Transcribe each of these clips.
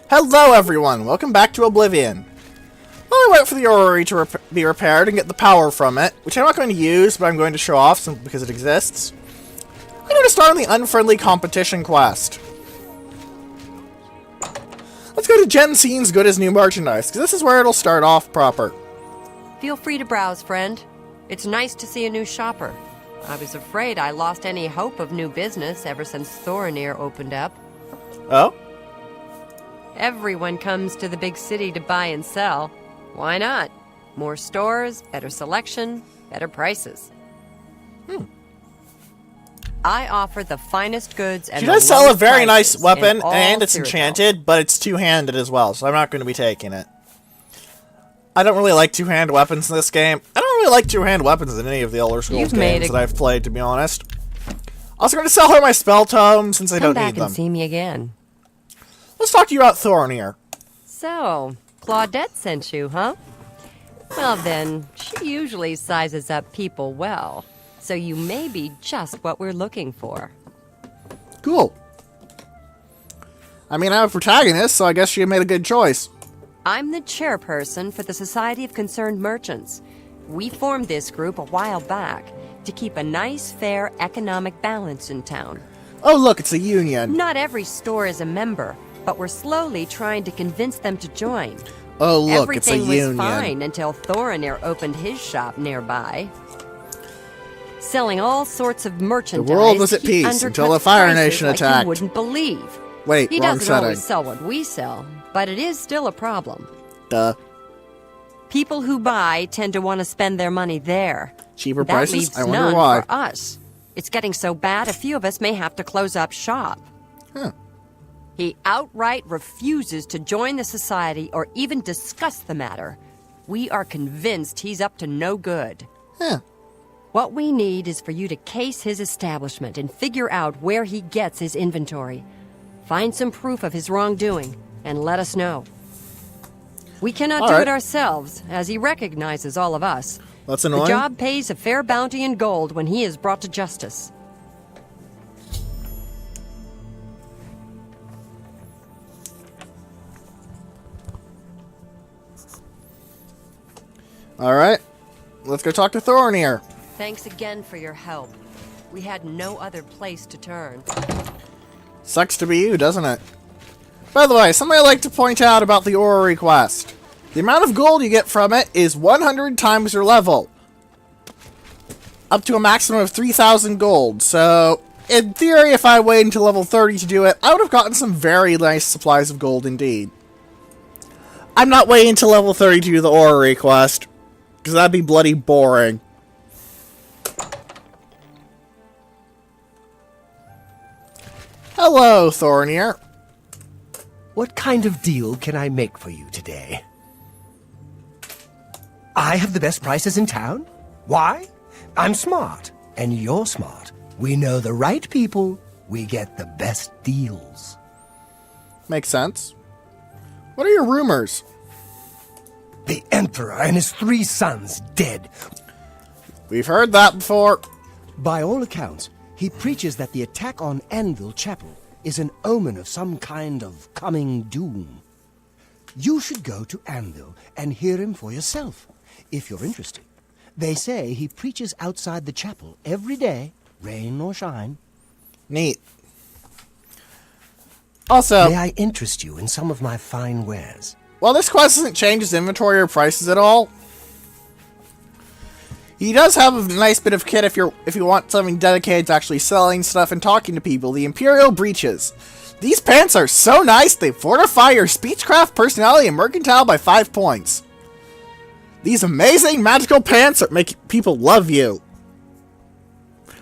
Hello everyone, welcome back to Oblivion. Well, I wait for the orrery to be repaired and get the power from it, which I'm not going to use, but I'm going to show off simply because it exists. I'm going to start on the unfriendly competition quest. Let's go to Jensen's Good as New Merchandise, because this is where it'll start off proper. Feel free to browse, friend. It's nice to see a new shopper. I was afraid I lost any hope of new business ever since Thorinir opened up. Oh? Everyone comes to the big city to buy and sell. Why not? More stores, better selection, better prices. I offer the finest goods and She does sell a very nice weapon, all and it's Cyrodiil. enchanted, but it's two-handed as well, so I'm not going to be taking it. I don't really like two-handed weapons in this game. I don't really like two-handed weapons in any of the Elder Scrolls games that I've played, to be honest. Also going to sell her my spell tome, since I don't need them. Come back and see me again. Let's talk to you about Thorinir. So, Claudette sent you, huh? Well then, she usually sizes up people well. So you may be just what we're looking for. Cool. I mean, I'm a protagonist, so I guess she made a good choice. I'm the chairperson for the Society of Concerned Merchants. We formed this group a while back to keep a nice, fair economic balance in town. Oh, look, it's a union. Not every store is a member, but we're slowly trying to convince them to join. Oh, look, Everything it's a union. was fine until Thorinir opened his shop nearby. Selling all sorts of merchandise. The world was at he peace until undercuts the Fire prices Nation like attacked. You wouldn't believe. Wait, He wrong doesn't setting. always sell what we sell, but it is still a problem. Duh. People who buy tend to want to spend their money there. Cheaper That prices? leaves I wonder none why. for us. It's getting so bad, a few of us may have to close up shop. Huh. He outright refuses to join the society or even discuss the matter. We are convinced he's up to no good. Huh. What we need is for you to case his establishment and figure out where he gets his inventory. Find some proof of his wrongdoing and let us know. We cannot All do right. it ourselves, as he recognizes all of us. That's The annoying. job pays a fair bounty in gold when he is brought to justice. Alright. Let's go talk to Thorinir. Thanks again for your help. We had no other place to turn. Sucks to be you, doesn't it? By the way, something I'd like to point out about the orrery quest. The amount of gold you get from it is 100 times your level. Up to a maximum of 3,000 gold, so in theory, if I waited until level 30 to do it, I would have gotten some very nice supplies of gold indeed. I'm not waiting until level 30 to do the orrery quest, because that'd be bloody boring. Hello, Thorinir. What kind of deal can I make for you today? I have the best prices in town? Why? I'm smart, and you're smart. We know the right people, we get the best deals. Makes sense. What are your rumors? The Emperor and his 3 sons dead. We've heard that before. By all accounts, he preaches that the attack on Anvil Chapel is an omen of some kind of coming doom. You should go to Anvil and hear him for yourself, if you're interested. They say he preaches outside the chapel every day, rain or shine. Neat. Also, May I interest you in some of my fine wares? while this quest doesn't change his inventory or prices at all, he does have a nice bit of kit if you want something dedicated to actually selling stuff and talking to people. The Imperial Breeches. These pants are so nice, they fortify your speechcraft, personality, and mercantile by 5 points. These amazing magical pants that make people love you.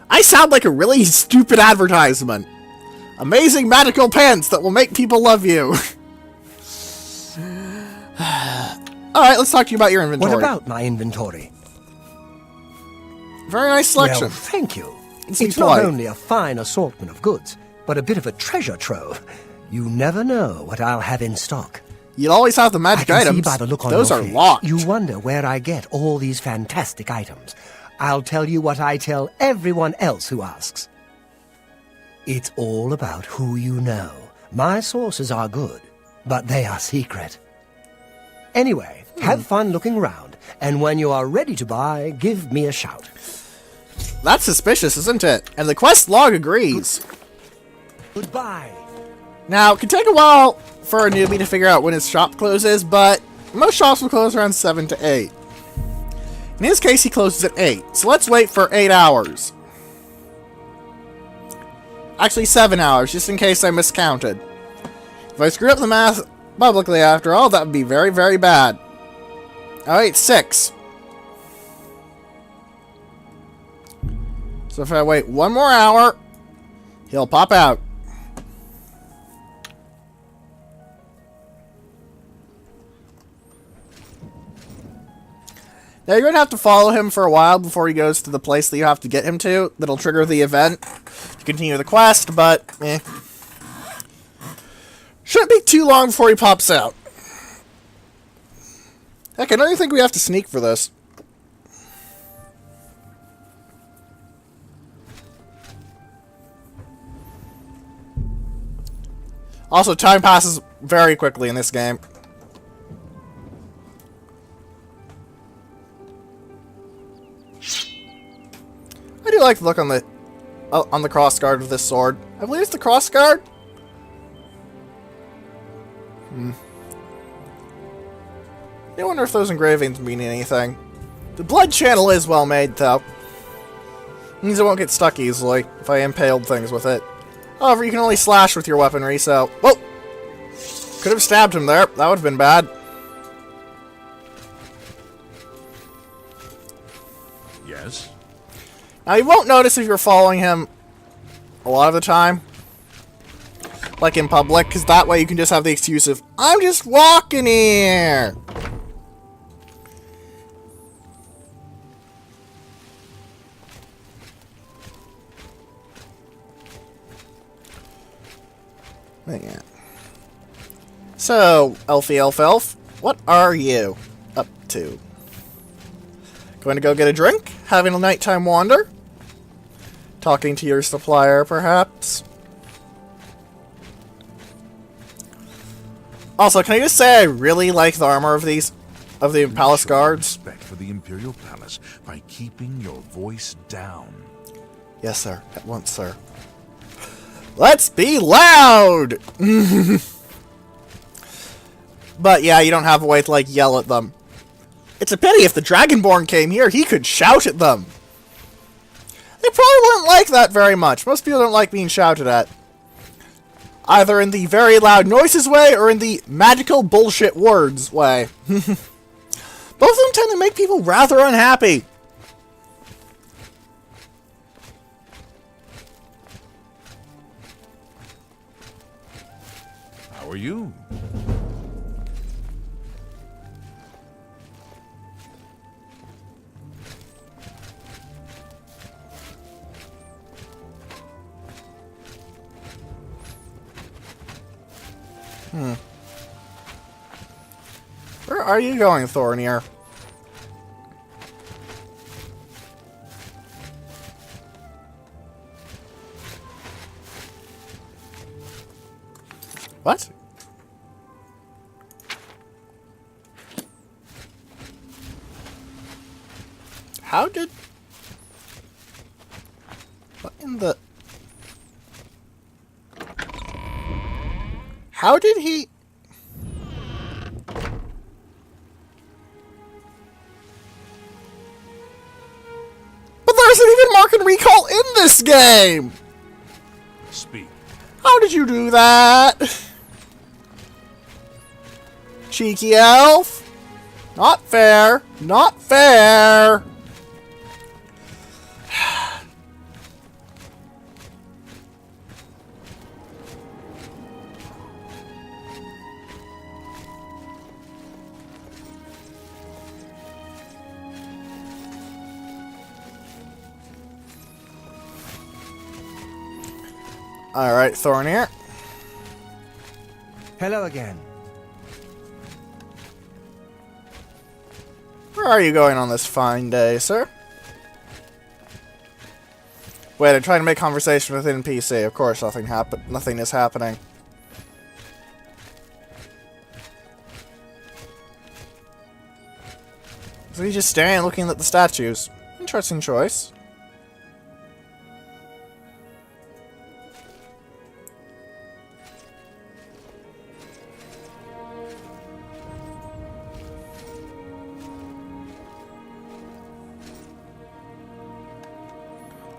I sound like a really stupid advertisement. Amazing magical pants that will make people love you. Alright, let's talk to you about your inventory. What about my inventory? Very nice selection. Well, thank you. Let's be It's not polite. only a fine assortment of goods, but a bit of a treasure trove. You never know what I'll have in stock. You'd always have the magic I can items. see by the look on Those your are face. locked. You wonder where I get all these fantastic items. I'll tell you what I tell everyone else who asks. It's all about who you know. My sources are good. but they are secret. Anyway, have fun looking around, and when you are ready to buy, give me a shout. That's suspicious, isn't it? And the quest log agrees. Goodbye. Now, it can take a while for a newbie to figure out when his shop closes, but most shops will close around 7 to 8. In his case, he closes at 8, so let's wait for 8 hours. Actually, 7 hours, just in case I miscounted. If I screw up the math publicly after all, that would be very, very bad. Alright, 6. So if I wait 1 more hour, he'll pop out. Now, you're going to have to follow him for a while before he goes to the place that you have to get him to. That'll trigger the event to continue the quest, but, shouldn't be too long before he pops out. Heck, I don't even think we have to sneak for this. Also, time passes very quickly in this game. I do like the look on the crossguard of this sword. I believe it's the crossguard. I wonder if those engravings mean anything. The blood channel is well made, though. Means it won't get stuck easily if I impaled things with it. However, you can only slash with your weaponry, so... Whoa! Could have stabbed him there. That would have been bad. Yes? Now, you won't notice if you're following him a lot of the time. Like in public, because that way you can just have the excuse of, I'm just walking here! Yeah. So, Elf, what are you up to? Going to go get a drink? Having a nighttime wander? Talking to your supplier, perhaps? Also, can I just say I really like the armor of the palace guards? Respect for the Imperial Palace by keeping your voice down. Yes, sir. At once, sir. Let's be loud! But yeah, you don't have a way to, like, yell at them. It's a pity if the Dragonborn came here, he could shout at them. They probably wouldn't like that very much. Most people don't like being shouted at. Either in the very loud noises way, or in the magical bullshit words way. Both of them tend to make people rather unhappy. How are you? Where are you going, Thornir? What? How did... What in the... How did he... But there isn't even mark and recall in this game! Speak. How did you do that? Cheeky elf? Not fair. Not fair. Alright, Thornir. Hello again. Where are you going on this fine day, sir? Wait, I'm trying to make conversation with NPC. Of course, nothing is happening. So he's just staring and looking at the statues. Interesting choice.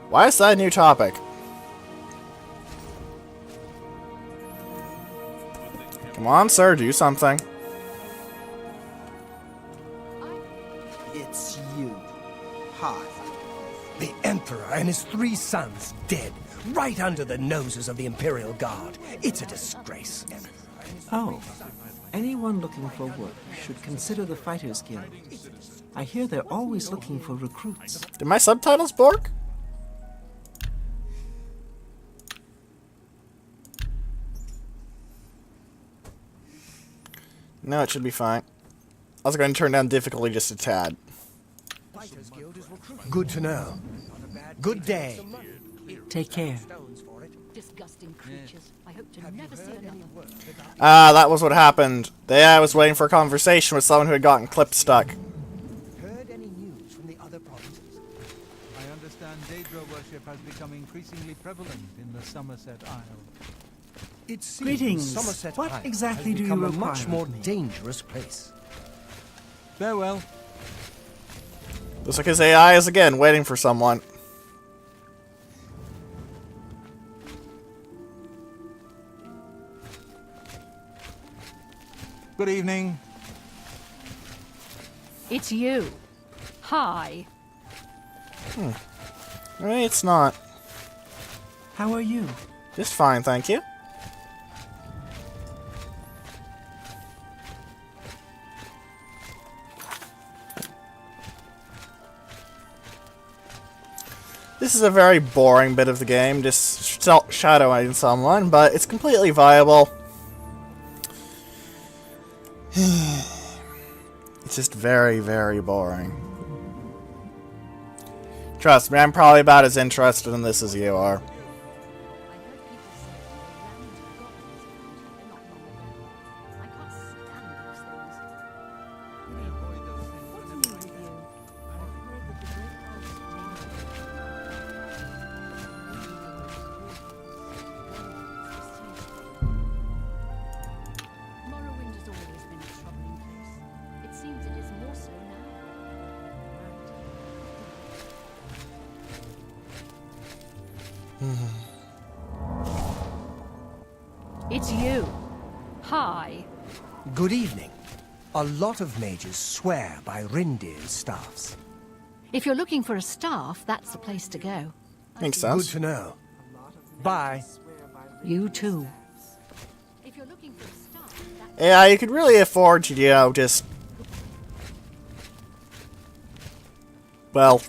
Why is that a new topic? Come on, sir, do something. It's you. Hi. The Emperor and his 3 sons dead, right under the noses of the Imperial Guard. It's a disgrace. Oh, anyone looking for work should consider the Fighters Guild. I hear they're always looking for recruits. Did my subtitles bork? No, it should be fine. I was going to turn down difficulty just a tad. Good to know. Good day. Take care. Disgusting creatures. I hope to never see another. Ah, that was what happened. I was waiting for a conversation with someone who had gotten clip stuck. Heard any news from the other provinces? I understand Daedra worship has become increasingly prevalent in the Somerset Isle. It seems Greetings. Somerset What Isle exactly has do you become a require much of more me? dangerous place. Farewell. Looks like his AI is again waiting for someone. Good evening. It's you. Hi. It's not. How are you? Just fine, thank you. This is a very boring bit of the game, just shadowing someone, but it's completely viable. It's just very, very boring. Trust me, I'm probably about as interested in this as you are. Morrowind has always been a troubling place. It seems it is more so now. It's you. Hi. Good evening. A lot of mages swear by Rindir's staffs. If you're looking for a staff, that's the place to go. Makes Good sense. to know. Bye. You too. If you're looking for a staff, that's Yeah, you could really afford to, you know, just... Well...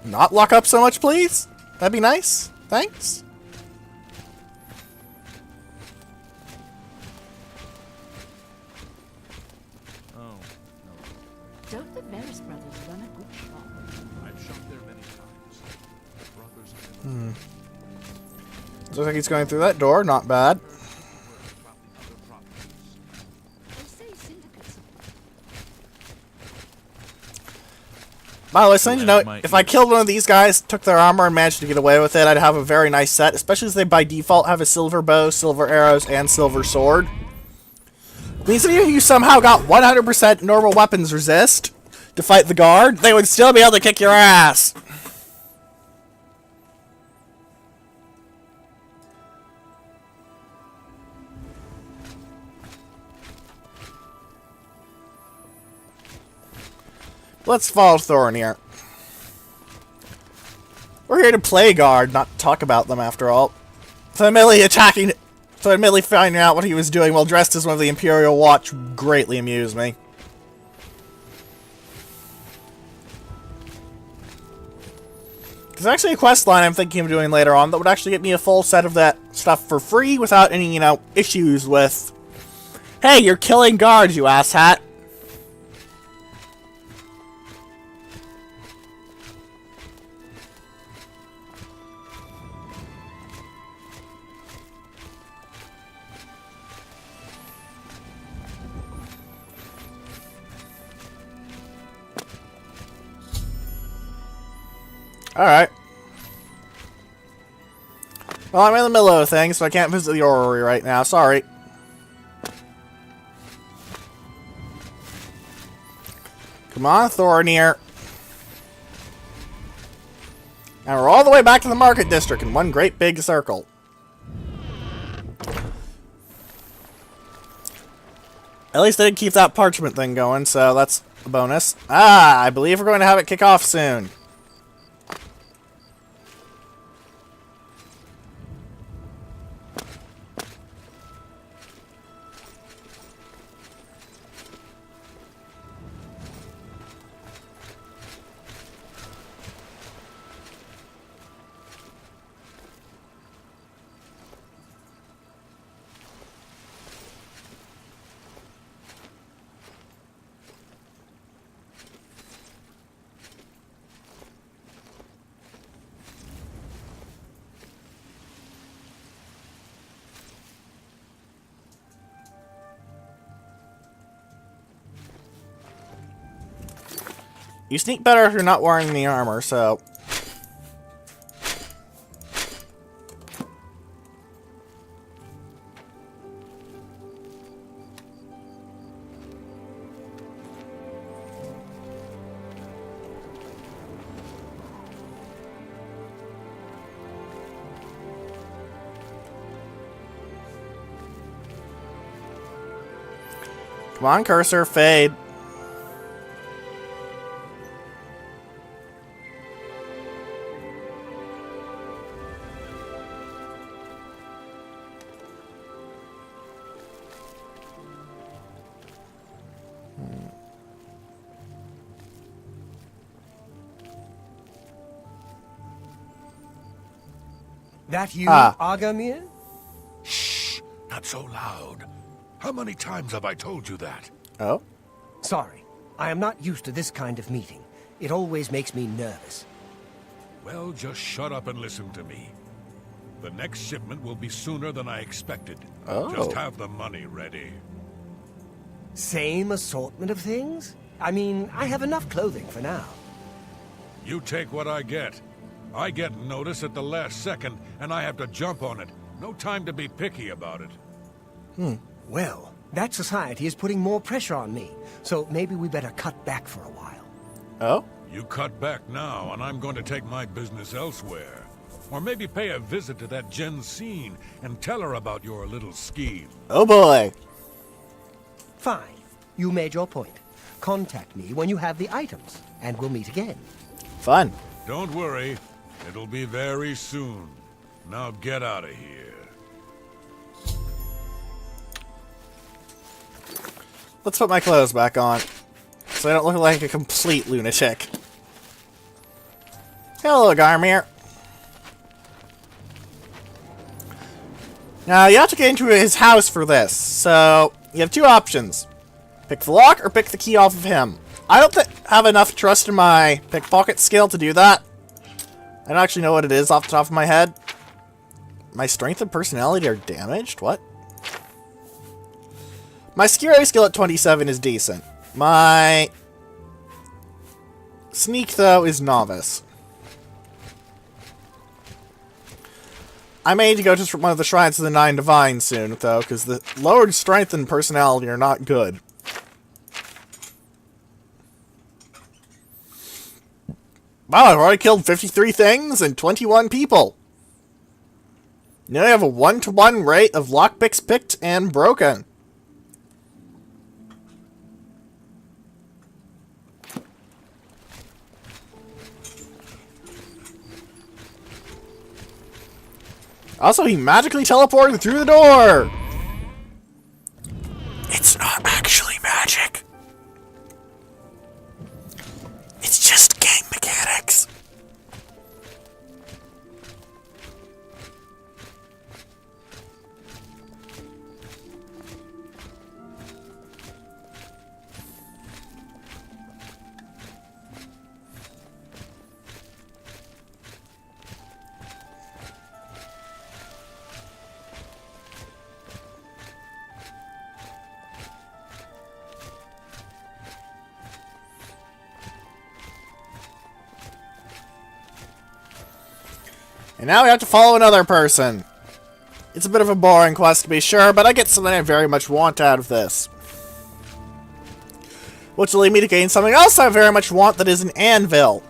Not lock up so much, please? That'd be nice. Thanks. Don't the Varys brothers run a good shop? I've shot there many times. The brothers Looks like he's going through that door. Not bad. about the other provinces. They say syndicates. By the way, something to note, if I killed one of these guys, took their armor, and managed to get away with it, I'd have a very nice set, especially as they by default have a silver bow, silver arrows, and silver sword. Means if you somehow got 100% normal weapons resist to fight the guard, they would still be able to kick your ass. Let's follow Thorin here. We're here to play guard, not talk about them after all. So admittedly finding out what he was doing while dressed as one of the Imperial Watch greatly amused me. There's actually a quest line I'm thinking of doing later on that would actually get me a full set of that stuff for free without any, you know, issues with, hey, you're killing guards, you asshat. Alright. Well, I'm in the middle of things, so I can't visit the orrery right now. Sorry. Come on, Thorinir. And we're all the way back to the market district in one great big circle. At least I did keep that parchment thing going, so that's a bonus. Ah, I believe we're going to have it kick off soon. You sneak better if you're not wearing the armor, so... Come on, cursor, fade. That you, Ah. Agamir? Shh! Not so loud. How many times have I told you that? Oh? Sorry, I am not used to this kind of meeting. It always makes me nervous. Well, just shut up and listen to me. The next shipment will be sooner than I expected. Oh. Just have the money ready. Same assortment of things? I mean, I have enough clothing for now. You take what I get. I get notice at the last second, and I have to jump on it. No time to be picky about it. Well, that society is putting more pressure on me, so maybe we better cut back for a while. Oh? You cut back now, and I'm going to take my business elsewhere. Or maybe pay a visit to that Jensine and tell her about your little scheme. Oh boy. Fine. You made your point. Contact me when you have the items, and we'll meet again. Fun. Don't worry. It'll be very soon. Now get out of here. Let's put my clothes back on, so I don't look like a complete lunatic. Hello, Garmir. Now, you have to get into his house for this, so you have two options. Pick the lock or pick the key off of him. I don't have enough trust in my pickpocket skill to do that. I don't actually know what it is off the top of my head. My strength and personality are damaged? What? My security skill at 27 is decent. My sneak, though, is novice. I may need to go to one of the shrines of the Nine Divines soon, though, because the lowered strength and personality are not good. Wow, I've already killed 53 things and 21 people. Now I have a 1-to-1 rate of lockpicks picked and broken. Also, he magically teleported through the door! It's not actually magic. It's just game mechanics. And now we have to follow another person. It's a bit of a boring quest to be sure, but I get something I very much want out of this. Which will lead me to gain something else I very much want, that is an anvil.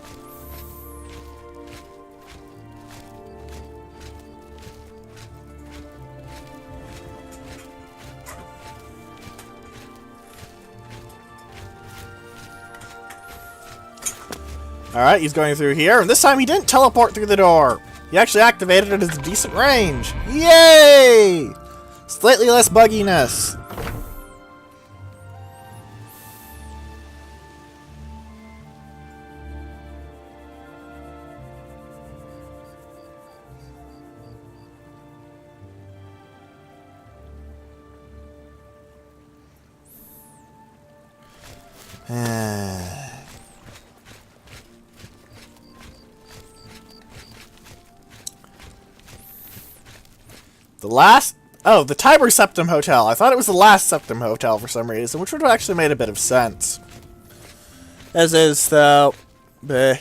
Alright, he's going through here, and this time he didn't teleport through the door. He actually activated it as a decent range. Yay! Slightly less bugginess. The last... Oh, the Tiber Septum Hotel. I thought it was the last Septum Hotel for some reason, which would have actually made a bit of sense. As is, though... Bleh.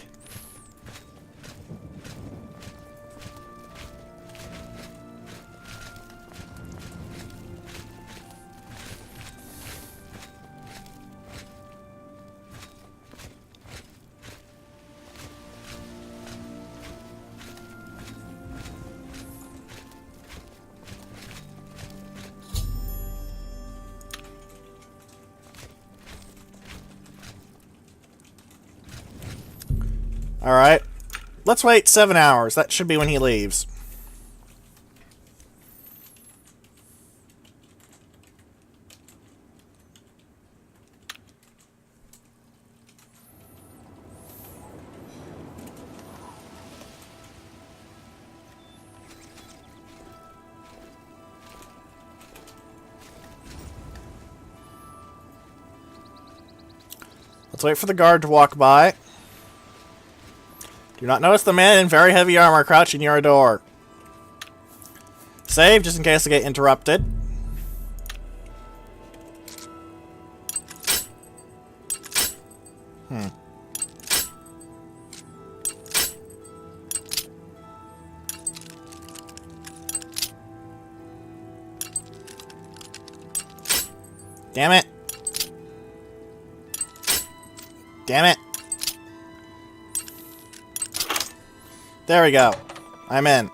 Alright. Let's wait 7 hours. That should be when he leaves. Let's wait for the guard to walk by. Do not notice the man in very heavy armor crouching near a door. Save, just in case I get interrupted. Damn it. Damn it. There we go. I'm in.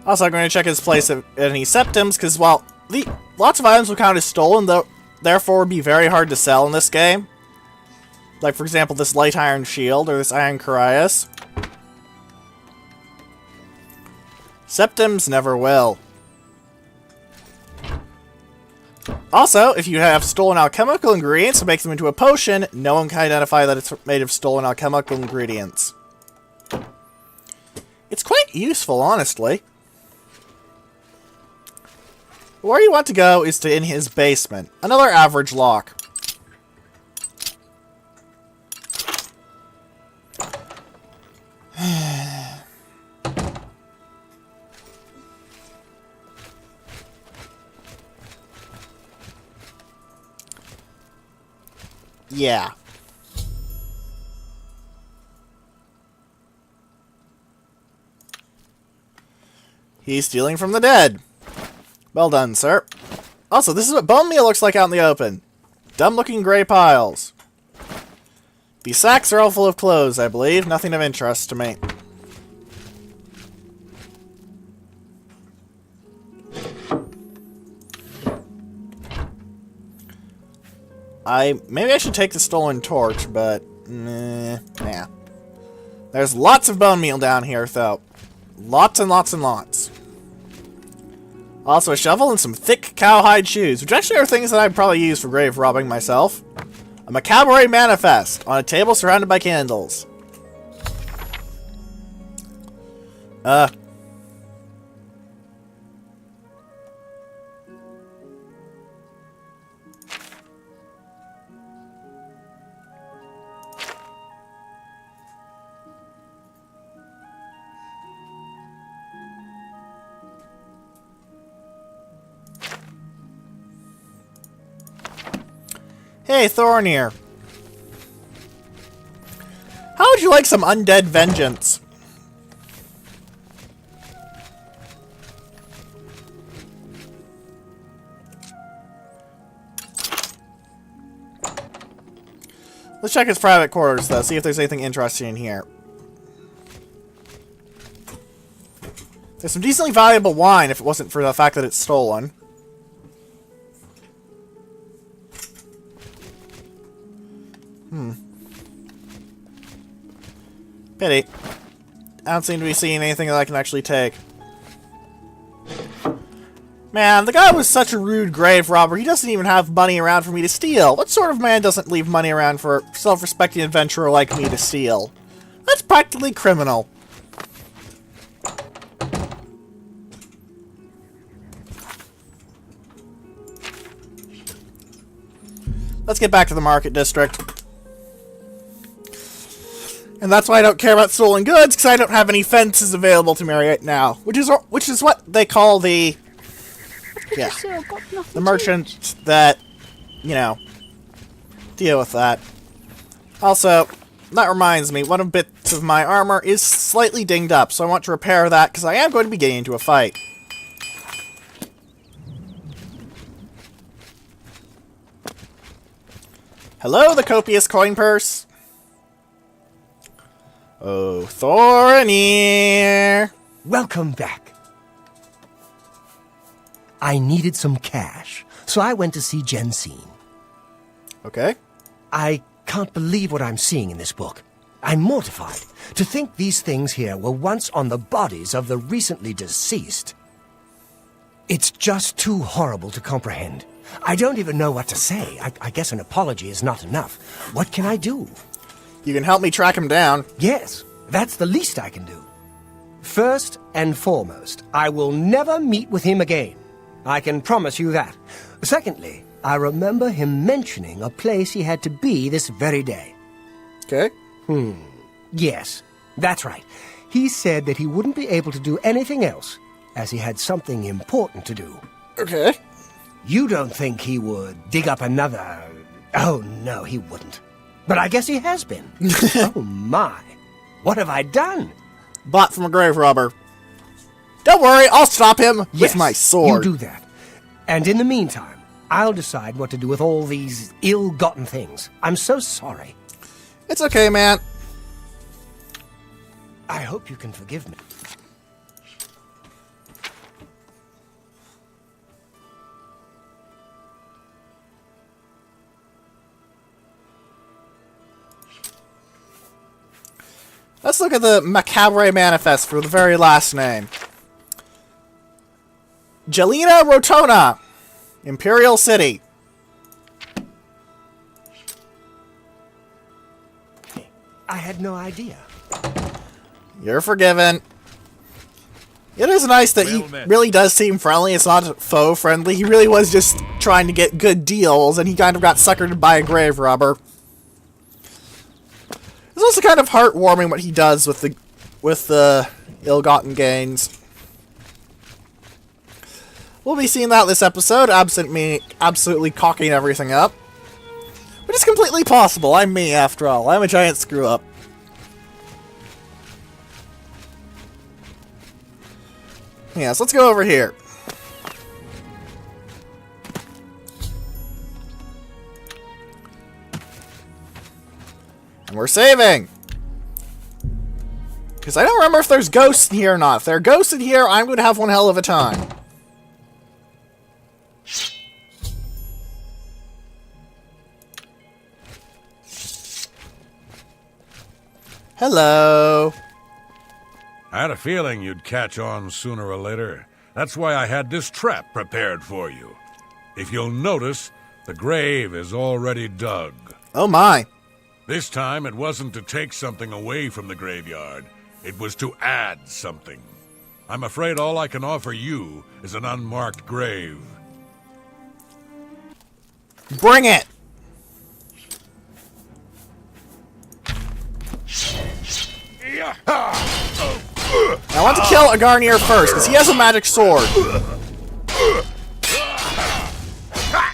Also, I'm going to check his place of any septums, because, well, lots of items will count as stolen, though, therefore would be very hard to sell in this game. Like, for example, this light iron shield, or this iron cuirass. Septums never will. Also, if you have stolen alchemical ingredients to make them into a potion, no one can identify that it's made of stolen alchemical ingredients. It's quite useful, honestly. Where you want to go is to in his basement. Another average lock. Yeah. He's stealing from the dead. Well done, sir. Also, this is what bone meal looks like out in the open. Dumb-looking gray piles. These sacks are all full of clothes, I believe. Nothing of interest to me. Maybe I should take the stolen torch, but... nah. There's lots of bone meal down here, though. Lots and lots and lots. Also a shovel and some thick cowhide shoes, which actually are things that I'd probably use for grave robbing myself. A macabre manifest on a table surrounded by candles. Hey, Thornir. How would you like some undead vengeance? Let's check his private quarters, though, see if there's anything interesting in here. There's some decently valuable wine, if it wasn't for the fact that it's stolen. Pity. I don't seem to be seeing anything that I can actually take. Man, the guy was such a rude grave robber, he doesn't even have money around for me to steal. What sort of man doesn't leave money around for a self-respecting adventurer like me to steal? That's practically criminal. Let's get back to the market district. And that's why I don't care about stolen goods, because I don't have any fences available to me right now. Which is what they call the... yeah. The merchants that, you know, deal with that. Also, that reminds me, one of the bits of my armor is slightly dinged up, so I want to repair that, because I am going to be getting into a fight. Hello, the copious coin purse. Oh, Thornir! Welcome back. I needed some cash, so I went to see Jensine. Okay. I can't believe what I'm seeing in this book. I'm mortified to think these things here were once on the bodies of the recently deceased. It's just too horrible to comprehend. I don't even know what to say. I guess an apology is not enough. What can I do? You can help me track him down. Yes, that's the least I can do. First and foremost, I will never meet with him again. I can promise you that. Secondly, I remember him mentioning a place he had to be this very day. Okay. Yes, that's right. He said that he wouldn't be able to do anything else, as he had something important to do. Okay. You don't think he would dig up another... Oh, no, he wouldn't. But I guess he has been. Oh, my. What have I done? Bought from a grave robber. Don't worry, I'll stop him with my sword. You do that. And in the meantime, I'll decide what to do with all these ill-gotten things. I'm so sorry. It's okay, man. I hope you can forgive me. Let's look at the Macabre Manifest for the very last name. Jelena Rotona, Imperial City. I had no idea. You're forgiven. It is nice that he really does seem friendly. It's not faux friendly. He really was just trying to get good deals, and he kind of got suckered by a grave robber. It's also kind of heartwarming what he does with the ill-gotten gains. We'll be seeing that this episode, absent me absolutely cocking everything up. Which is completely possible. I'm me, after all. I'm a giant screw-up. Yeah, so let's go over here. And we're saving! Because I don't remember if there's ghosts in here or not. If there are ghosts in here, I'm going to have one hell of a time. Hello. I had a feeling you'd catch on sooner or later. That's why I had this trap prepared for you. If you'll notice, the grave is already dug. Oh my. This time, it wasn't to take something away from the graveyard. It was to add something. I'm afraid all I can offer you is an unmarked grave. Bring it! I want to kill Agarnier first, because he has a magic sword.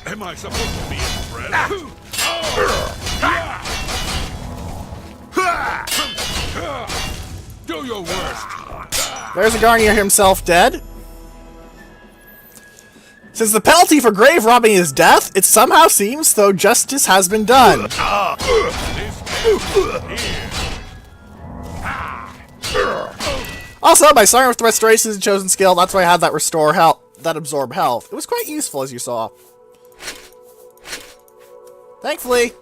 Am I supposed to be his friend? Do your worst. There's a Garnier himself dead. Since the penalty for grave robbing is death, it somehow seems though justice has been done. Also, my Siren with Restoration is a chosen skill. That's why I had that restore health, that absorb health. It was quite useful, as you saw. Thankfully,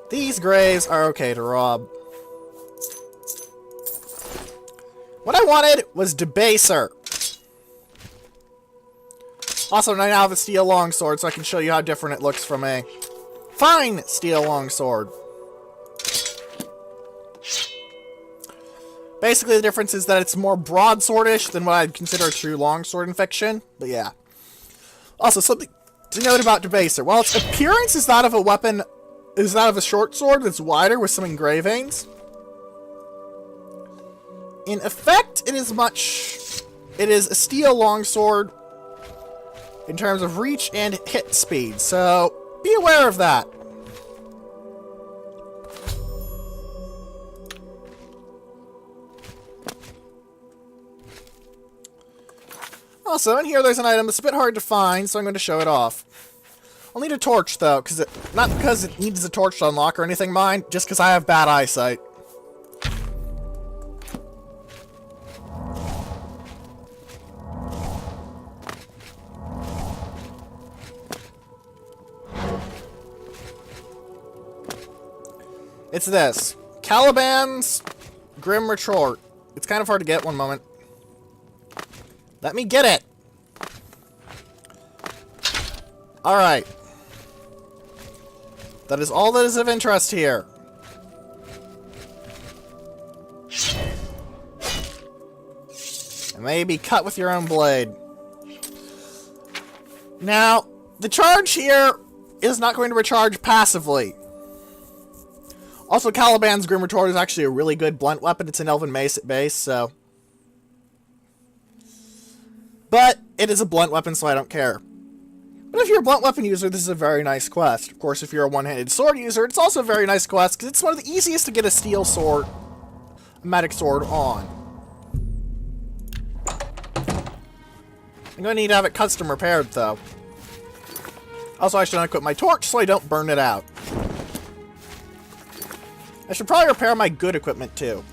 these graves are okay to rob. What I wanted was Debaser. Also, I now have a steel longsword, so I can show you how different it looks from a fine steel longsword. Basically, the difference is that it's more broadswordish than what I'd consider a true longsword in fiction. But yeah. Also, something to note about Debaser. While its appearance is that of a weapon, is that of a short sword that's wider with some engravings. In effect, it is a steel longsword in terms of reach and hit speed, so be aware of that. Also, in here there's an item that's a bit hard to find, so I'm going to show it off. I'll need a torch, though, not because it needs a torch to unlock or anything, mind, just because I have bad eyesight. It's this. Caliban's Grim Retort. It's kind of hard to get, one moment. Let me get it! Alright. That is all that is of interest here. It may be cut with your own blade. Now, the charge here is not going to recharge passively. Also, Caliban's Grim Retort is actually a really good blunt weapon. It's an Elven Mace at base, so... But it is a blunt weapon, so I don't care. But if you're a blunt weapon user, this is a very nice quest. Of course, if you're a one-handed sword user, it's also a very nice quest, because it's one of the easiest to get a steel sword, a magic sword, on. I'm going to need to have it custom repaired, though. Also, I should unequip my torch so I don't burn it out. I should probably repair my good equipment, too.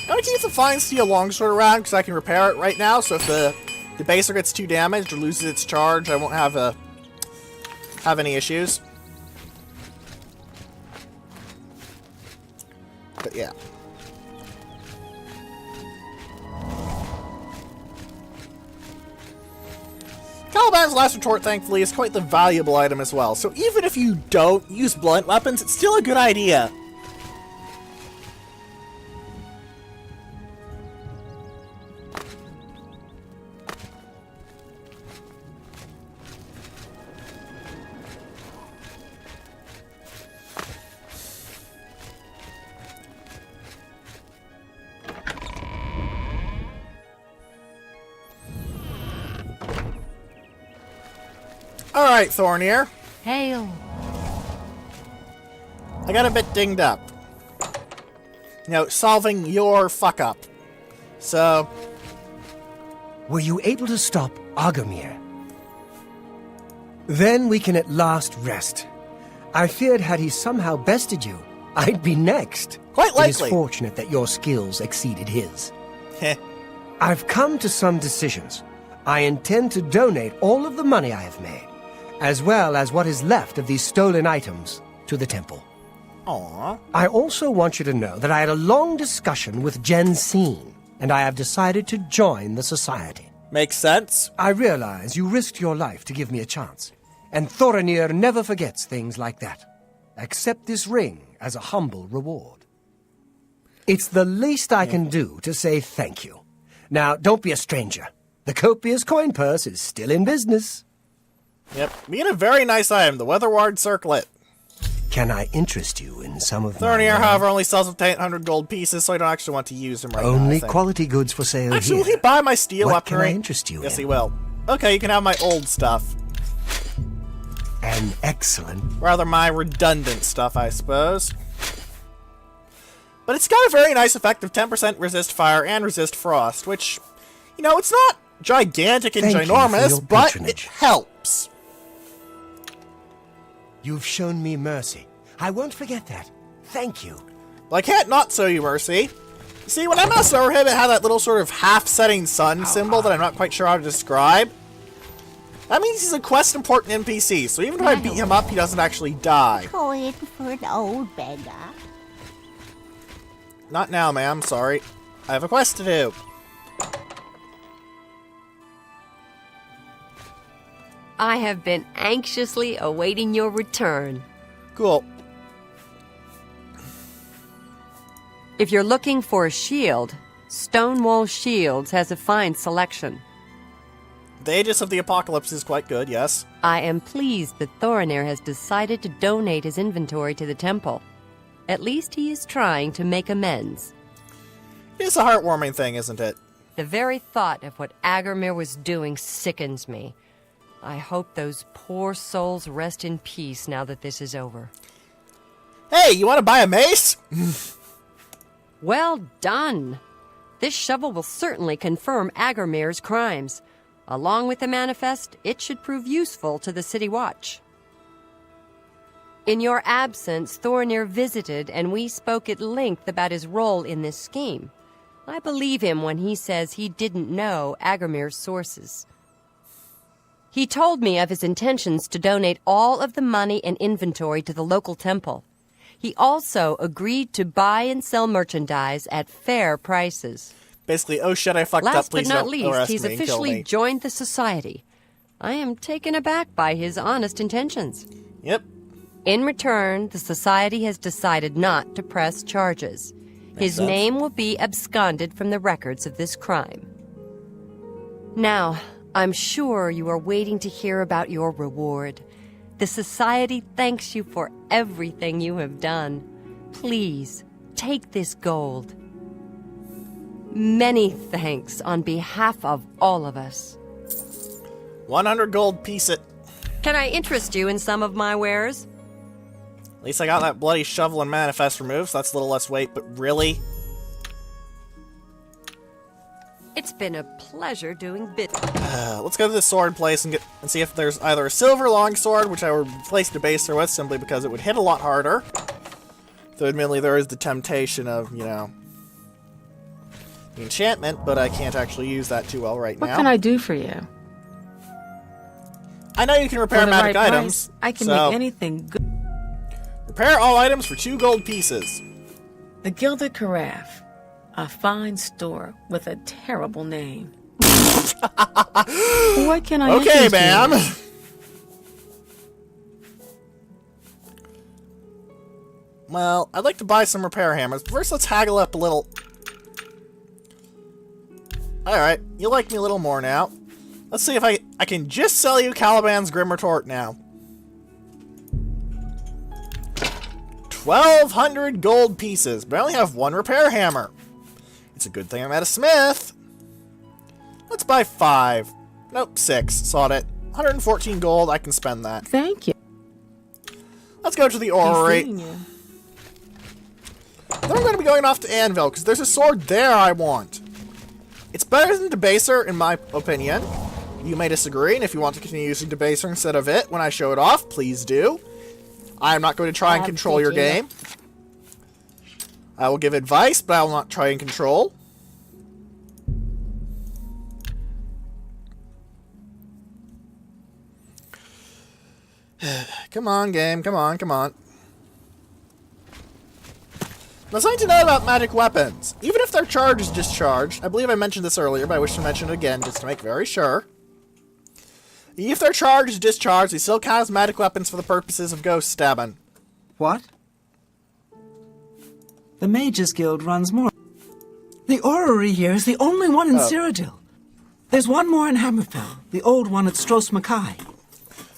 I'm going to keep the fine steel longsword around, because I can repair it right now, so if the baser gets too damaged or loses its charge, I won't have any issues. But yeah. Caliban's Last Retort, thankfully, is quite the valuable item as well, so even if you don't use blunt weapons, it's still a good idea. Alright, Thornier. Hail. I got a bit dinged up. You know, solving your fuck-up. So... Were you able to stop Agomir? Then we can at last rest. I feared had he somehow bested you, I'd be next. Quite likely. It is fortunate that your skills exceeded his. Heh. I've come to some decisions. I intend to donate all of the money I have made, as well as what is left of these stolen items, to the temple. Aww. I also want you to know that I had a long discussion with Jensine, and I have decided to join the society. Makes sense. I realize you risked your life to give me a chance, and Thorinir never forgets things like that. Accept this ring as a humble reward. It's the least I can do to say thank you. Now, don't be a stranger. The copious coin purse is still in business. Yep. Being a very nice item, the Weatherward Circlet. Can I interest you in some of Thornier, my... however, only sells up to 800 gold pieces, so I don't actually want to use them right now. Only I think. quality goods for sale Actually, will here. he buy my steel What weaponry? can I interest you Yes, in? he will. Okay, you can have my old stuff. An excellent... Rather my redundant stuff, I suppose. But it's got a very nice effect of 10% resist fire and resist frost, which, you know, it's not gigantic and Thank you for ginormous, your but it patronage. helps. You've shown me mercy. I won't forget that. Thank you. Well, I can't not show you mercy. You see, when I mouse over him, it had that little sort of half-setting sun symbol that I'm not quite sure how to describe. That means he's a quest-important NPC, so even if I beat him up, he doesn't actually die. Toilet for an old beggar. Not now, ma'am. Sorry. I have a quest to do. I have been anxiously awaiting your return. Cool. If you're looking for a shield, Stonewall Shields has a fine selection. The Aegis of the Apocalypse is quite good, yes. I am pleased that Thorinir has decided to donate his inventory to the temple. At least he is trying to make amends. It's a heartwarming thing, isn't it? The very thought of what Agarmir was doing sickens me. I hope those poor souls rest in peace now that this is over. Hey, you want to buy a mace? Well done! This shovel will certainly confirm Agarmir's crimes. Along with the manifest, it should prove useful to the City Watch. In your absence, Thorinir visited and we spoke at length about his role in this scheme. I believe him when he says he didn't know Agarmir's sources. He told me of his intentions to donate all of the money and inventory to the local temple. He also agreed to buy and sell merchandise at fair prices. Basically, oh shit, I fucked up, Last please but not don't least, arrest he's me and kill officially me. joined the society. I am taken aback by his honest intentions. Yep. In return, the society has decided not to press charges. His sense. name will be absconded from the records of this crime. Now, I'm sure you are waiting to hear about your reward. The society thanks you for everything you have done. Please, take this gold. Many thanks on behalf of all of us. 100 gold piece it. Can I interest you in some of my wares? At least I got that bloody shovel and manifest removed, so that's a little less weight, but really? It's been a pleasure doing business. Let's go to the sword place and see if there's either a silver longsword, which I would replace Debaser with simply because it would hit a lot harder. Though admittedly there is the temptation of, you know, the enchantment, but I can't actually use that too well right now. What can I do for you? I know you can repair For the magic right items. price, I can so make anything good. repair all items for 2 gold pieces. The Gilded Carafe. A fine store with a terrible name. What can I Okay, interest you ma'am. in? Well, I'd like to buy some repair hammers. But first, let's haggle up a little. Alright, you like me a little more now. Let's see if I can just sell you Caliban's Grim Retort now. 1,200 gold pieces, but I only have 1 repair hammer. It's a good thing I'm at a smith. Let's buy 5. Nope, 6. Sawed it. 114 gold, I can spend that. Thank you. Let's go to the Be orrery. seeing you. Then I'm going to be going off to Anvil, because there's a sword there I want. It's better than Debaser, in my opinion. You may disagree, and if you want to continue using Debaser instead of it when I show it off, please do. I am not going to try and control your game. I will give advice, but I will not try and control. Come on, game. Come on, come on. Now, something to know about magic weapons. Even if their charge is discharged, I believe I mentioned this earlier, but I wish to mention it again just to make very sure. If their charge is discharged, they still count as magic weapons for the purposes of ghost stabbing. What? The Mages Guild runs more. The orrery here is the only one in Cyrodiil. There's one more in Hammerfell, the old one at Stros Mackay.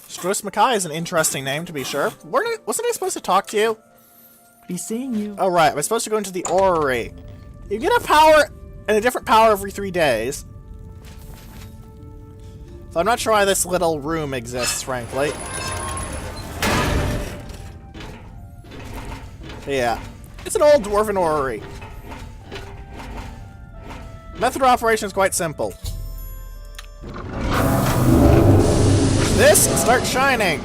Stros Mackay is an interesting name, to be sure. Wasn't I supposed to talk to you? Be seeing you. Oh, right. I was supposed to go into the orrery. You get a power and a different power every 3 days. So I'm not sure why this little room exists, frankly. Yeah. It's an old dwarven orrery. Method of operation is quite simple. This starts shining.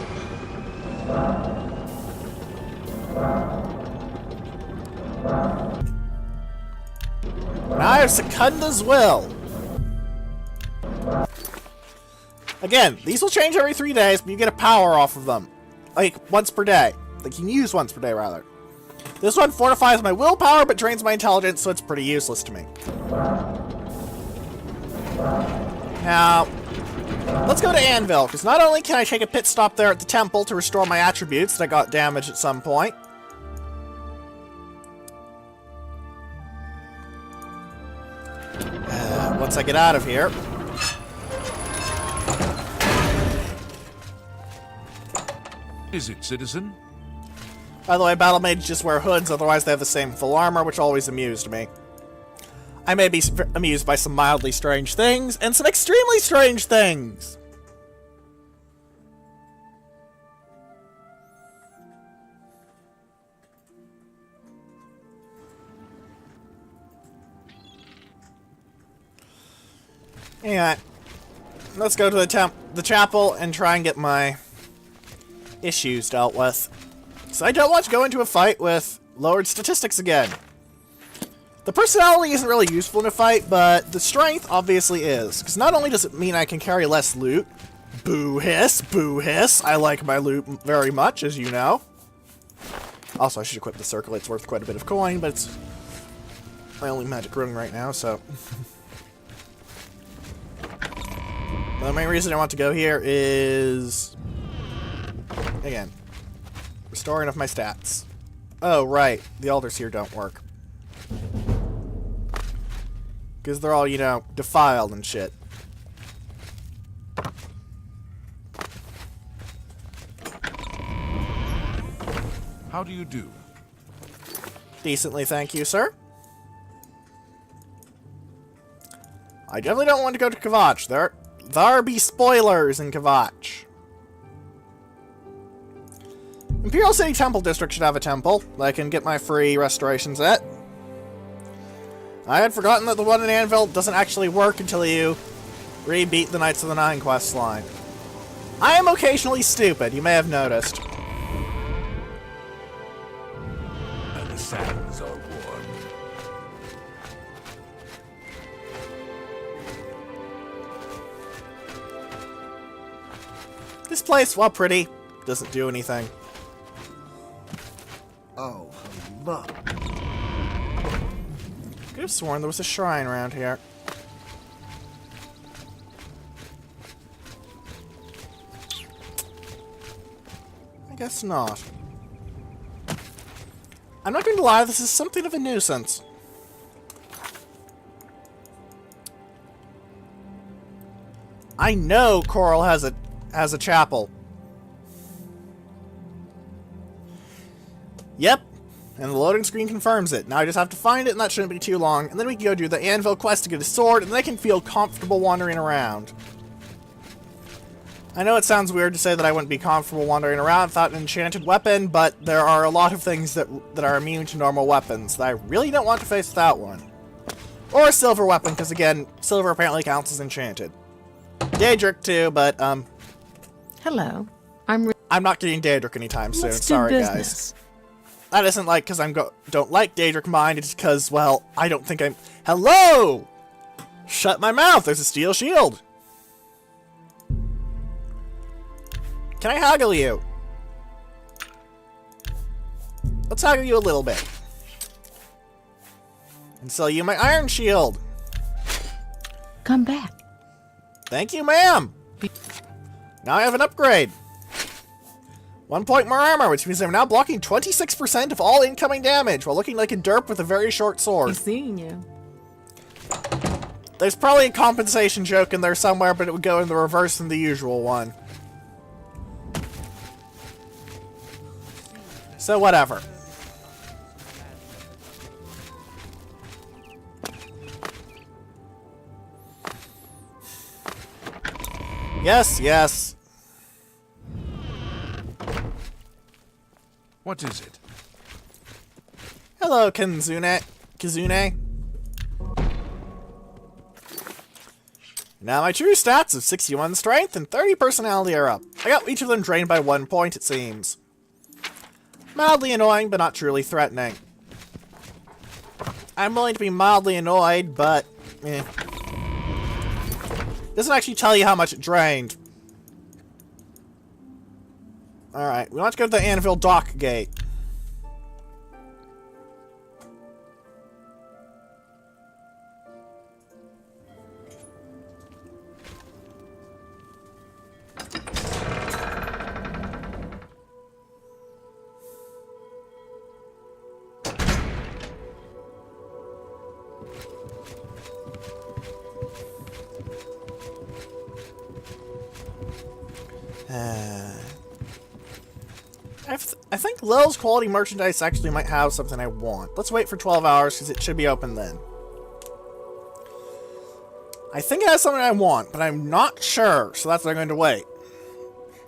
Now I have Secunda's will. Again, these will change every 3 days, but you get a power off of them. Like, once per day. Like, you can use once per day, rather. This one fortifies my willpower, but drains my intelligence, so it's pretty useless to me. Now, let's go to Anvil, because not only can I take a pit stop there at the temple to restore my attributes that got damaged at some point, once I get out of here. Is it, citizen? By the way, battle mages just wear hoods, otherwise they have the same full armor, which always amused me. I may be amused by some mildly strange things, and some extremely strange things! Anyway, let's go to the chapel and try and get my issues dealt with. So I don't want to go into a fight with lowered statistics again. The personality isn't really useful in a fight, but the strength obviously is. Because not only does it mean I can carry less loot, boo hiss, I like my loot very much, as you know. Also, I should equip the circle, it's worth quite a bit of coin, but it's my only magic rune right now, so... The main reason I want to go here is... Again, restoring of my stats. Oh, right. The altars here don't work. Because they're all, you know, defiled and shit. How do you do? Decently, thank you, sir. I definitely don't want to go to Kvatch. There be spoilers in Kvatch. Imperial City Temple District should have a temple that I can get my free restorations at. I had forgotten that the one in Anvil doesn't actually work until you re-beat the Knights of the Nine quest line. I am occasionally stupid, you may have noticed. And the sands are warm. This place, while pretty, doesn't do anything. Oh, look. Could have sworn there was a shrine around here. I guess not. I'm not going to lie, this is something of a nuisance. I know Coral has a chapel. Yep. And the loading screen confirms it. Now I just have to find it, and that shouldn't be too long. And then we can go do the Anvil quest to get a sword, and then I can feel comfortable wandering around. I know it sounds weird to say that I wouldn't be comfortable wandering around without an enchanted weapon, but there are a lot of things that are immune to normal weapons that I really don't want to face without one. Or a silver weapon, because again, silver apparently counts as enchanted. Daedric too, but Hello. I'm not getting Daedric anytime soon. Let's do Sorry, business. guys. That isn't like because don't like Daedric Mind. It's because, well, I don't think I'm... Hello! Shut my mouth. There's a steel shield. Can I haggle you? Let's haggle you a little bit. And sell you my iron shield. Come back. Thank you, ma'am. Now I have an upgrade. 1 point more armor, which means I'm now blocking 26% of all incoming damage while looking like a derp with a very short sword. He's seeing you. There's probably a compensation joke in there somewhere, but it would go in the reverse than the usual one. So whatever. Yes, yes. What is it? Hello, Kizune. Now my true stats of 61 strength and 30 personality are up. I got each of them drained by 1 point, it seems. Mildly annoying, but not truly threatening. I'm willing to be mildly annoyed, but eh. Doesn't actually tell you how much it drained. Alright, we want to go to the Anvil Dock Gate. I think Lil's quality merchandise actually might have something I want. Let's wait for 12 hours because it should be open then. I think it has something I want, but I'm not sure, so that's why I'm going to wait.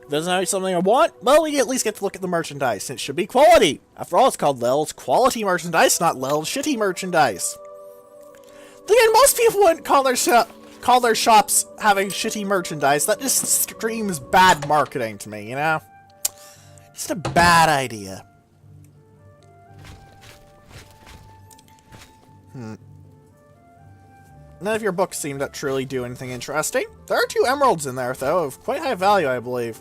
If it doesn't have something I want, well, we at least get to look at the merchandise, and it should be quality. After all, it's called Lil's quality merchandise, not Lil's shitty merchandise. Again, most people wouldn't call their shops having shitty merchandise. That just screams bad marketing to me, you know? Just a bad idea. None of your books seem to truly do anything interesting. There are 2 emeralds in there, though, of quite high value, I believe.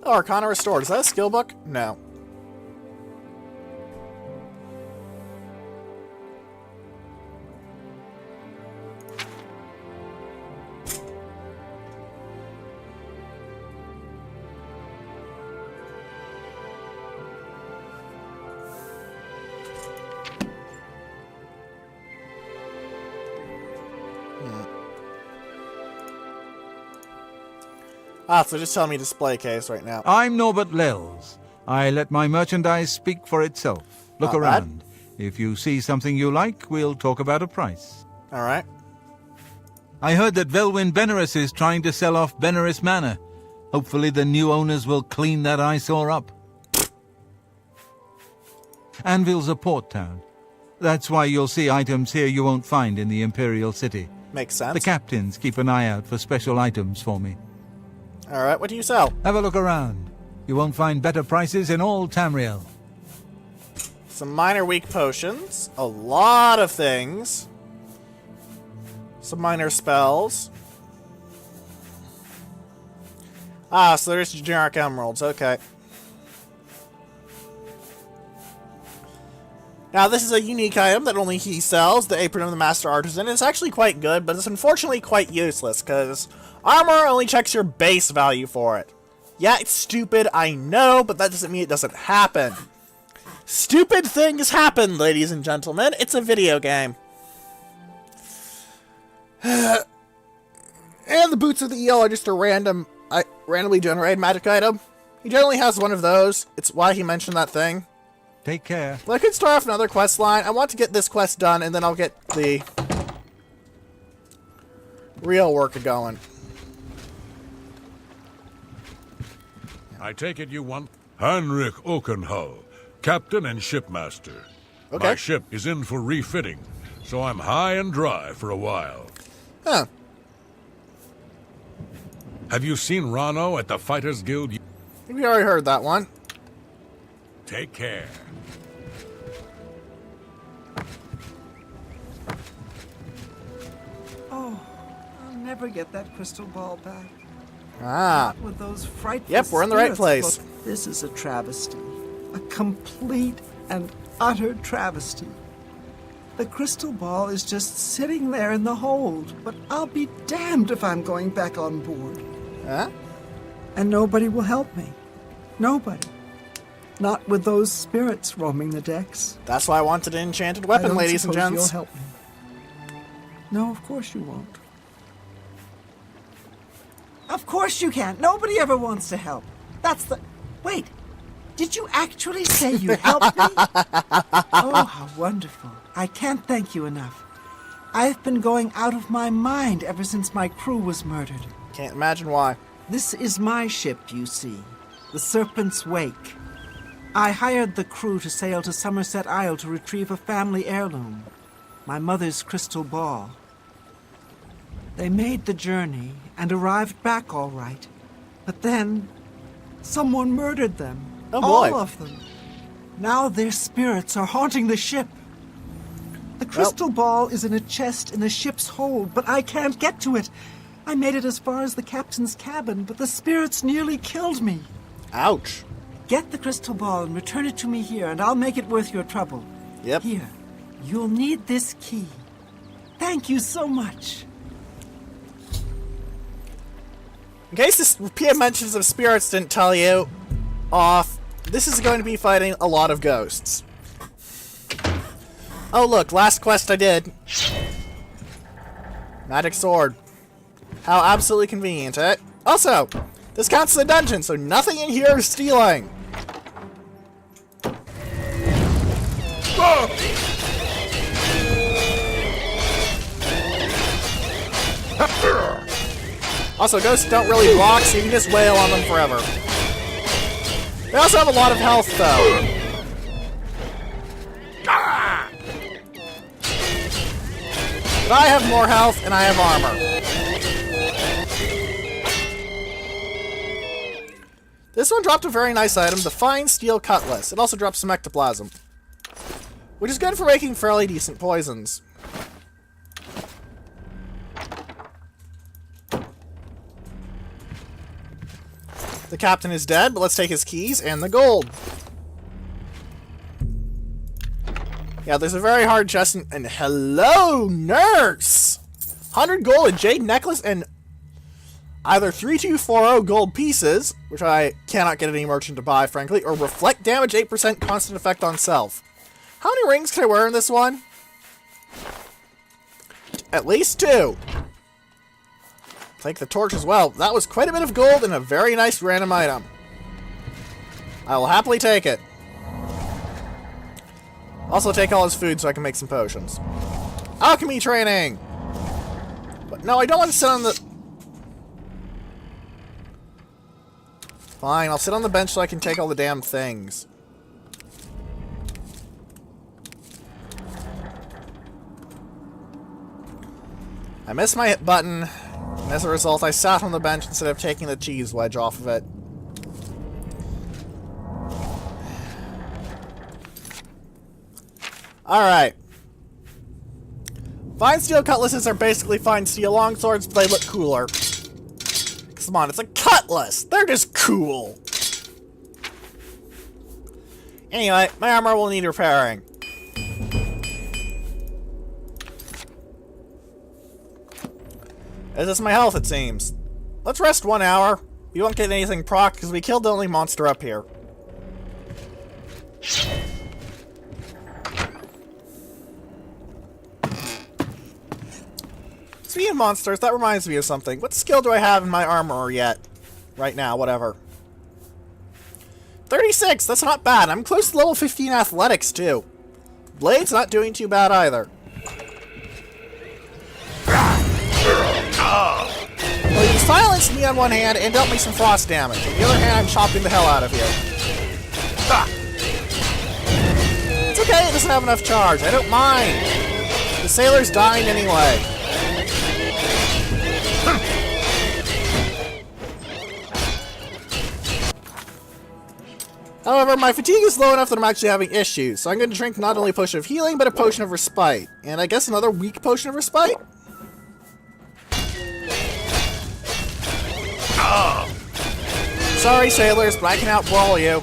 Oh, Arcana Restored. Is that a skill book? No. Ah, so just tell me display case right now. I'm Norbert Lels. I let my merchandise speak for itself. Look Not bad. around. If you see something you like, we'll talk about a price. Alright. I heard that Velwyn Benaris is trying to sell off Benaris Manor. Hopefully the new owners will clean that eyesore up. Anvil's a port town. That's why you'll see items here you won't find in the Imperial City. Makes sense. The captains keep an eye out for special items for me. Alright, what do you sell? Have a look around. You won't find better prices in all Tamriel. Some minor weak potions. A lot of things. Some minor spells. Ah, so there's generic emeralds. Okay. Now, this is a unique item that only he sells, the Apron of the Master Artisan. It's actually quite good, but it's unfortunately quite useless, because armor only checks your base value for it. Yeah, it's stupid, I know, but that doesn't mean it doesn't happen. Stupid things happen, ladies and gentlemen. It's a video game. And the Boots of the Eel are just a randomly generated magic item. He generally has one of those. It's why he mentioned that thing. Take care. Well, I could start off another quest line. I want to get this quest done, and then I'll get the real work going. I take it you want Heinrich Oakenhull, captain and shipmaster. Okay. My ship is in for refitting, so I'm high and dry for a while. Huh. Have you seen Rano at the Fighters Guild? I think we already heard that one. Take care. Oh, I'll never get that crystal ball back. Ah. Not with those frightful Yep, we're in the right spirits. place. Look, this is a travesty. A complete and utter travesty. The crystal ball is just sitting there in the hold, but I'll be damned if I'm going back on board. Huh? And nobody will help me. Nobody. Not with those spirits roaming the decks. That's why I wanted an enchanted I weapon, don't ladies and suppose gents. You'll help me. No, of course you won't. Of course you can't. Nobody ever wants to help. That's the... Wait. Did you actually say you'd help me? Oh, how wonderful. I can't thank you enough. I've been going out of my mind ever since my crew was murdered. Can't imagine why. This is my ship, you see. The Serpent's Wake. I hired the crew to sail to Somerset Isle to retrieve a family heirloom, my mother's crystal ball. They made the journey and arrived back all right. But then, someone murdered them. Oh boy. All of them. Now their spirits are haunting the ship. The crystal ball is in a chest in the ship's hold, but I can't get to it. I made it as far as the captain's cabin, but the spirits nearly killed me. Ouch. Get the crystal ball and return it to me here, and I'll make it worth your trouble. Yep. Here, you'll need this key. Thank you so much. In case this PM mentions of spirits didn't tell you off, this is going to be fighting a lot of ghosts. Oh look, last quest I did. Magic sword. How absolutely convenient, eh? Also, this counts as a dungeon, so nothing in here is stealing. Also, ghosts don't really block, so you can just wail on them forever. They also have a lot of health, though. But I have more health, and I have armor. This one dropped a very nice item, the Fine Steel Cutlass. It also drops some ectoplasm, which is good for making fairly decent poisons. The captain is dead, but let's take his keys and the gold. Yeah, there's a very hard chest, and hello, nurse! 100 gold, a jade necklace, and either 3240 gold pieces, which I cannot get any merchant to buy, frankly, or reflect damage 8% constant effect on self. How many rings can I wear in this one? At least 2. Take the torch as well. That was quite a bit of gold and a very nice random item. I will happily take it. Also take all his food so I can make some potions. Alchemy training! But no, I don't want to sit on the... Fine, I'll sit on the bench so I can take all the damn things. I missed my hit button, and as a result I sat on the bench instead of taking the cheese wedge off of it. Alright. Fine steel cutlasses are basically fine steel longswords, but they look cooler. Come on, it's a cutlass! They're just cool! Anyway, my armor will need repairing. This is my health, it seems. Let's rest 1 hour. We won't get anything proc, because we killed the only monster up here. Speaking of monsters, that reminds me of something. What skill do I have in my armor yet? Right now, whatever. 36! That's not bad. I'm close to level 15 athletics, too. Blade's not doing too bad either. Well, you silenced me on one hand and dealt me some frost damage. On the other hand, I'm chopping the hell out of you. It's okay, it doesn't have enough charge. I don't mind. The sailor's dying anyway. However, my fatigue is low enough that I'm actually having issues, so I'm going to drink not only a potion of healing, but a potion of respite. And I guess another weak potion of respite? Sorry, sailors, but I can outbrawl you.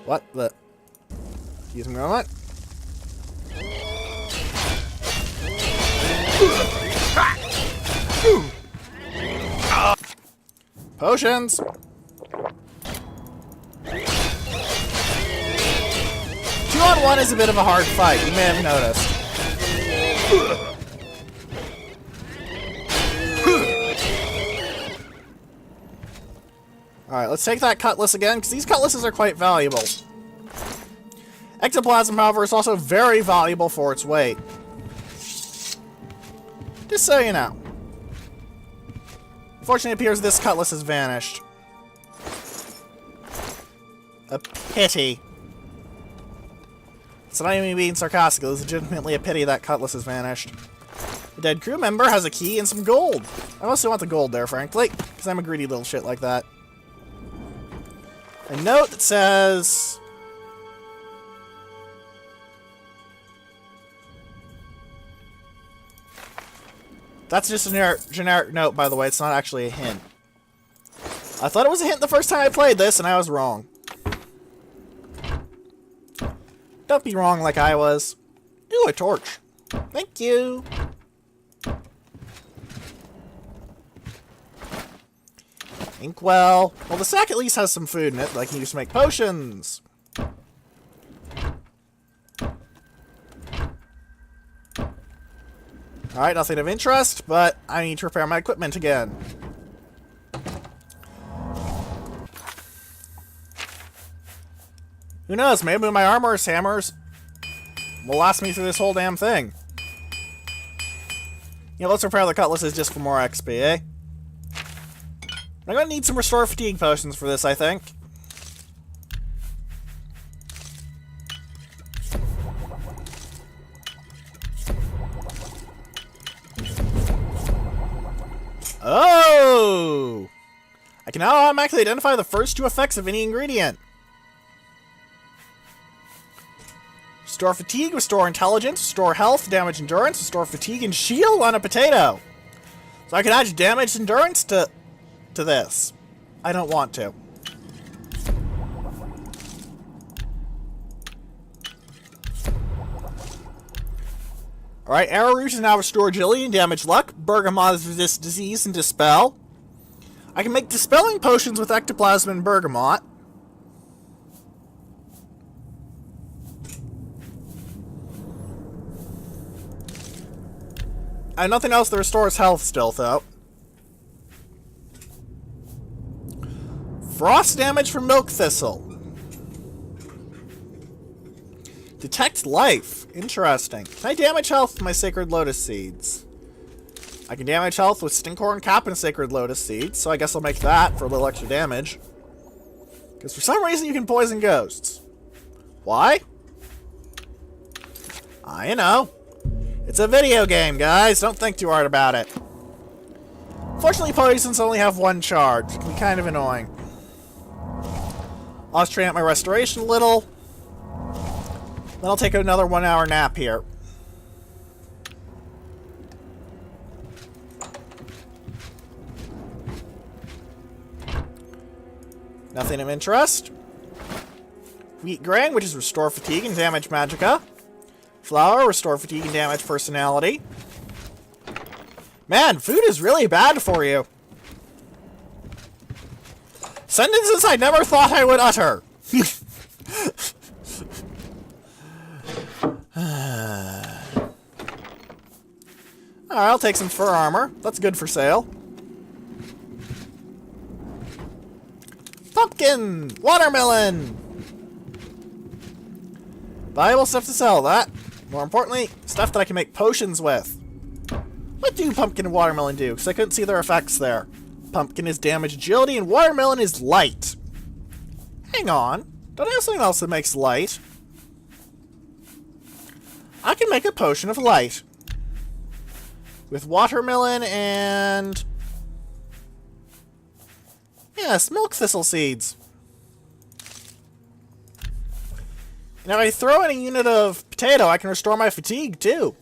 What the? Excuse me a moment. Potions! 2 on 1 is a bit of a hard fight, you may have noticed. Alright, let's take that cutlass again, because these cutlasses are quite valuable. Ectoplasm, however, is also very valuable for its weight. Just so you know. Fortunately, it appears this cutlass has vanished. A pity. It's not even being sarcastic. It was legitimately a pity that cutlass has vanished. The dead crew member has a key and some gold. I mostly want the gold there, frankly, because I'm a greedy little shit like that. A note that says... That's just a generic note, by the way. It's not actually a hint. I thought it was a hint the first time I played this, and I was wrong. Don't be wrong like I was. Ooh, a torch. Thank you. Inkwell. Well, the sack at least has some food in it that I can use to make potions. Alright, nothing of interest, but I need to repair my equipment again. Who knows, maybe my armor's hammers will last me through this whole damn thing. Yeah, let's repair the cutlasses just for more XP, eh? I'm gonna need some restore fatigue potions for this, I think. Oh! I can now automatically identify the first two effects of any ingredient. Restore fatigue, restore intelligence, restore health, damage endurance, restore fatigue and shield on a potato. So I can add damage endurance to this. I don't want to. Alright, arrowroot is now restore agility and damage luck. Bergamot is resist disease and dispel. I can make dispelling potions with ectoplasm and bergamot. And nothing else that restores health still, though. Frost damage from milk thistle. Detect life. Interesting. Can I damage health with my sacred lotus seeds? I can damage health with stinkhorn cap and sacred lotus seeds, so I guess I'll make that for a little extra damage. Because for some reason you can poison ghosts. Why? I know. It's a video game, guys. Don't think too hard about it. Fortunately, poisons only have one charge. It can be kind of annoying. I'll strain out my restoration a little. Then I'll take another 1 hour nap here. Nothing of interest. Wheat grain, which is restore fatigue and damage magicka. Flour, restore fatigue and damage personality. Man, food is really bad for you. Sentences I never thought I would utter. Alright, I'll take some fur armor. That's good for sale. Pumpkin! Watermelon! Valuable stuff to sell, that. More importantly, stuff that I can make potions with. What do pumpkin and watermelon do? Because I couldn't see their effects there. Pumpkin is damage agility and watermelon is light. Hang on. Don't I have something else that makes light? I can make a potion of light. With watermelon and... yes, milk thistle seeds. And if I throw in a unit of potato, I can restore my fatigue, too.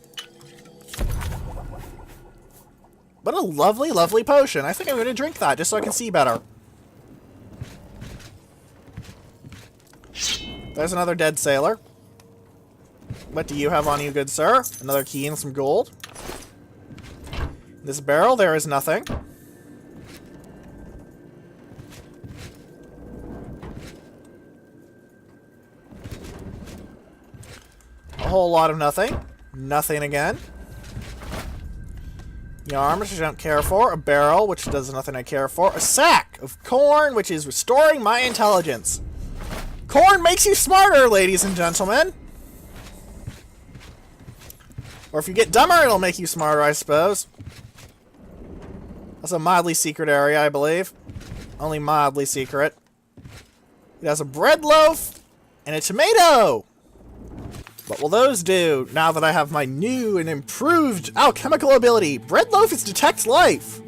What a lovely, lovely potion. I think I'm going to drink that, just so I can see better. There's another dead sailor. What do you have on you, good sir? Another key and some gold. In this barrel, there is nothing. A whole lot of nothing. Nothing again. Yarn, which I don't care for. A barrel, which does nothing I care for. A sack of corn, which is restoring my intelligence. Corn makes you smarter, ladies and gentlemen. Or if you get dumber, it'll make you smarter, I suppose. That's a mildly secret area, I believe. Only mildly secret. It has a bread loaf and a tomato. What will those do now that I have my new and improved alchemical ability? Bread loaf is detect life.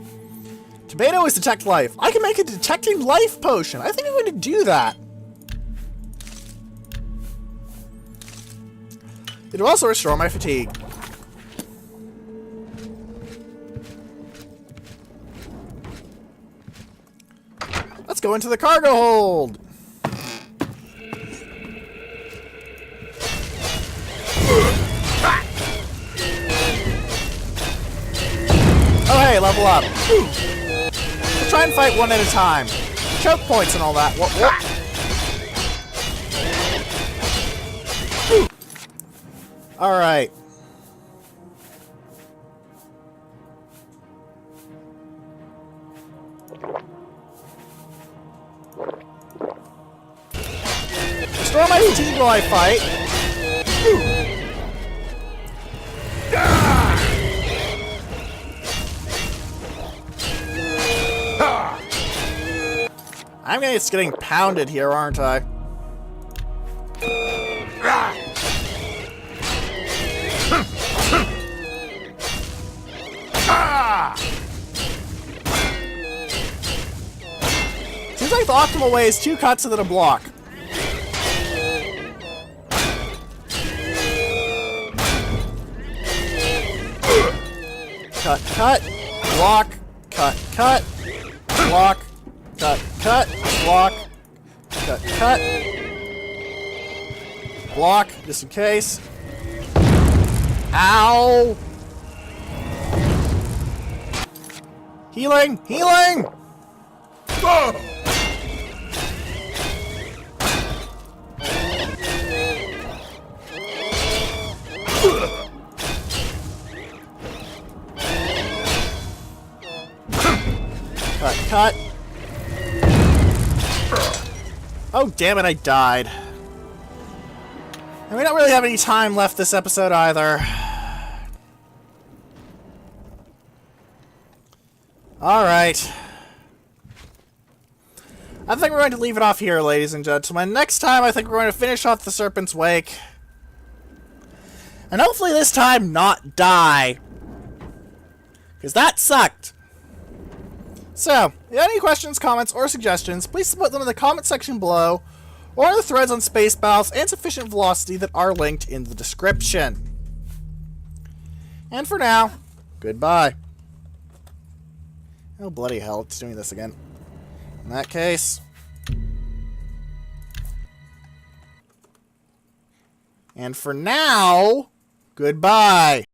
Tomato is detect life. I can make a detecting life potion. I think I'm going to do that. It'll also restore my fatigue. Let's go into the cargo hold. Oh hey, level up. Let's try and fight one at a time. Choke points and all that. Whoop, whoop. Alright. Restore my fatigue while I fight. I'm just getting pounded here, aren't I? Seems like the optimal way is 2 cuts and then a block. Cut, cut, block, cut, cut, block, cut, cut, block, cut, cut, block, just in case. Ow! Healing! Healing! Oh! Cut, cut. Oh, damn it, I died. And we don't really have any time left this episode either. Alright. I think we're going to leave it off here, ladies and gentlemen. Next time, I think we're going to finish off the Serpent's Wake. And hopefully this time not die. Because that sucked. So, if you have any questions, comments, or suggestions, please put them in the comment section below, or in the threads on Spacebattles and Sufficient Velocity that are linked in the description. And for now, goodbye. Oh, bloody hell, it's doing this again. In that case... And for now, goodbye.